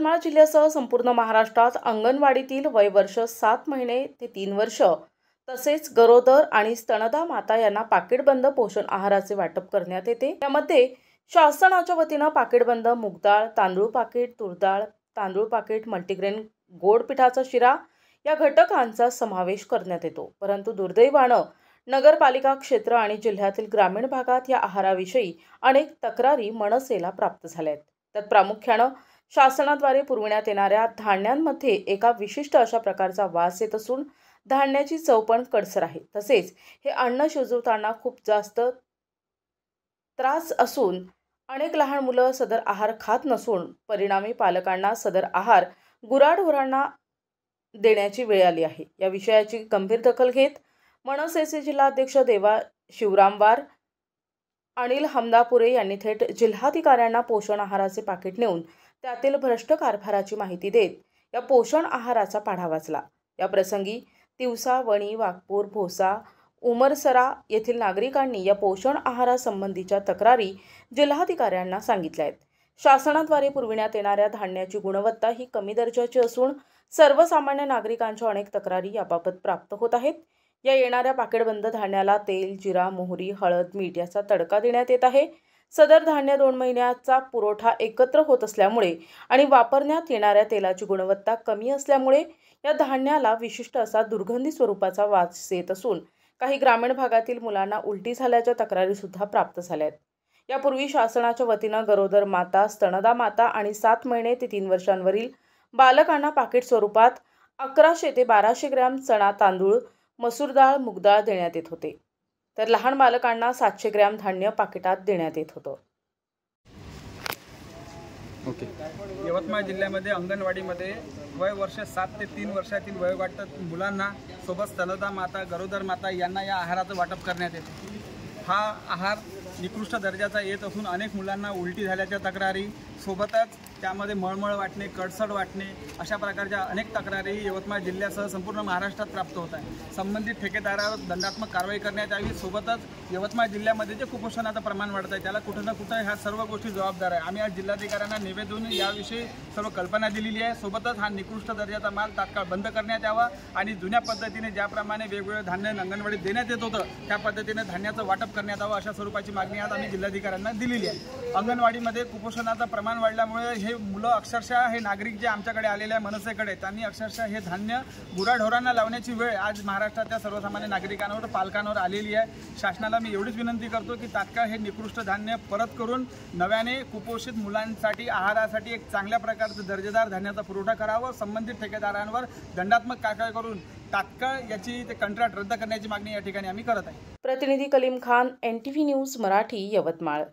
यवतमाळ जिल्ह्यासह संपूर्ण महाराष्ट्रात अंगणवाडीतील वय वर्ष 7 महिने ते 3 वर्ष तसेच गरोदर आणि स्तनदा माता यांना पाकिटबंद पोषण आहाराचे वाटप करण्यात येते। त्यामध्ये शासनाच्या वतीने पाकिटबंद मूग डाळ, तांदूळ पाकिट, तूर डाळ, तांदूळ पाकिट, मल्टीग्रेन, गोड पिठाचा शिरा या घटकांचा समावेश करण्यात येतो। परंतु दुर्दैवाने नगरपालिका क्षेत्र आणि जिल्ह्यातील ग्रामीण भागात या आहाराविषयी अनेक तक्रारी मनसेला प्राप्त झाल्या आहेत। त्यात प्रामुख्याने शासनाद्वारे पुरविण्यात येणाऱ्या धान्यांमध्ये एका विशिष्ट अशा प्रकारचा वास येत असून धान्याची चव पण कडसर आहे। तसेच हे अन्न शिजवताना खूप जास्त त्रास असून अनेक लहान मुलं सदर आहार खात नसून परिणामी पालकांना सदर आहार गुराढोरांना देण्याची वेळ आली आहे। या विषयाची गंभीर दखल घेत मनसेचे जिल्हाध्यक्ष देवा शिवरामवार, अनिल हमदापुरे यांनी थेट जिल्हाधिकाऱ्यांना पोषण आहाराचे पाकिट नेऊन त्यातील भ्रष्ट कारभाराची माहिती देत या पोषण आहाराचा पाढा वाचला। या प्रसंगी तिवसा, वणी, वाघपूर, भोसा, उमरसरा येथील नागरिकांनी या पोषण आहारासंबंधीच्या तक्रारी जिल्हाधिकाऱ्यांना सांगितल्या आहेत। शासनाद्वारे पुरविण्यात येणाऱ्या धान्याची गुणवत्ता ही कमी दर्जाची असून सर्वसामान्य नागरिकांच्या अनेक तक्रारी याबाबत प्राप्त होत आहेत। या येणाऱ्या पाकिटबंद धान्याला तेल, जिरा, मोहरी, हळद, मीठ याचा तडका देण्यात येत आहे। सदर धान्य 2 महिन्याचा पुरवठा एकत्र होत असल्यामुळे आणि वापरण्यात येणाऱ्या तेलाची गुणवत्ता कमी असल्यामुळे या धान्याला विशिष्ट असा दुर्गंधी स्वरूपाचा वास येत असून काही ग्रामीण भागातील मुलांना उलटी झाल्याच्या तक्रारी सुद्धा प्राप्त झाल्या आहेत। यापूर्वी शासनाच्या वतीने गरोदर माता, स्तनदा माता आणि 7 महिने ते 3 वर्षांवरील बालकांना पाकिट स्वरूपात 1100 ते 1200 ग्रॅम चणा तांदूळ, मसूर डाळ, मूग डाळ देण्यात येत होते, तर लहान बालकांना 700 ग्रॅम धान्य पाकिटात देण्यात येत होतं। यवतमाळ जिल्ह्यामध्ये अंगणवाडीमध्ये वय वर्ष 7 ते 3 वर्षातील वयोगटात मुलांना सोबत स्तनदा माता, गरोदर माता यांना या आहाराचं वाटप करण्यात येते। हा आहार निकृष्ट दर्जाचा येत असून अनेक मुलांना उलटी झाल्याच्या तक्रारी, सोबतच त्यामध्ये मळमळ वाटणे, कडसड वाटणे अशा प्रकारच्या अनेक तक्रारी यवतमाळ जिल्ह्यासह संपूर्ण महाराष्ट्रात प्राप्त होत आहे। संबंधित ठेकेदारावर दंडात्मक कारवाई करण्यात यावी। सोबतच यवतमाळ जिल्ह्यामध्ये जे कुपोषणाचं प्रमाण वाढत आहे त्याला कुठं ना कुठं ह्या सर्व गोष्टी जबाबदार आहे। आम्ही आज जिल्हाधिकाऱ्यांना निवेदन याविषयी सर्व कल्पना दिलेली आहे। सोबतच हा निकृष्ट दर्जाचा माल तात्काळ बंद करण्यात यावा आणि जुन्या पद्धतीने ज्याप्रमाणे वेगवेगळे धान्य अंगणवाडीत देण्यात येत होतं त्या पद्धतीने धान्याचं वाटप करण्यात यावं अशा स्वरूपाची मागणी आज आम्ही जिल्हाधिकाऱ्यांना दिलेली आहे। अंगणवाडीमध्ये कुपोषणाचं प्रमाण वाढल्यामुळे हे मुलं अक्षरशः हे नागरिक जे आमच्याकडे आलेले आहे मनसेकडे त्यांनी अक्षरशः हे धान्य गुराढोरांना लावण्याची वेळ आज महाराष्ट्रातल्या सर्वसामान्य नागरिकांवर, पालकांवर आलेली आहे। शासनाला मी एवढीच विनंती करतो की तात्काळ हे निकृष्ट धान्य परत करून नव्याने कुपोषित मुलांसाठी आहारासाठी एक चांगल्या प्रकारचं दर्जेदार धान्याचा पुरवठा करावा। संबंधित ठेकेदारांवर दंडात्मक कारवाई करून तात्काळ याची ते कंत्राट रद्द करण्याची मागणी या ठिकाणी आम्ही करत आहे। प्रतिनिधी कलीम खान, NTV न्यूज मराठी, यवतमाळ।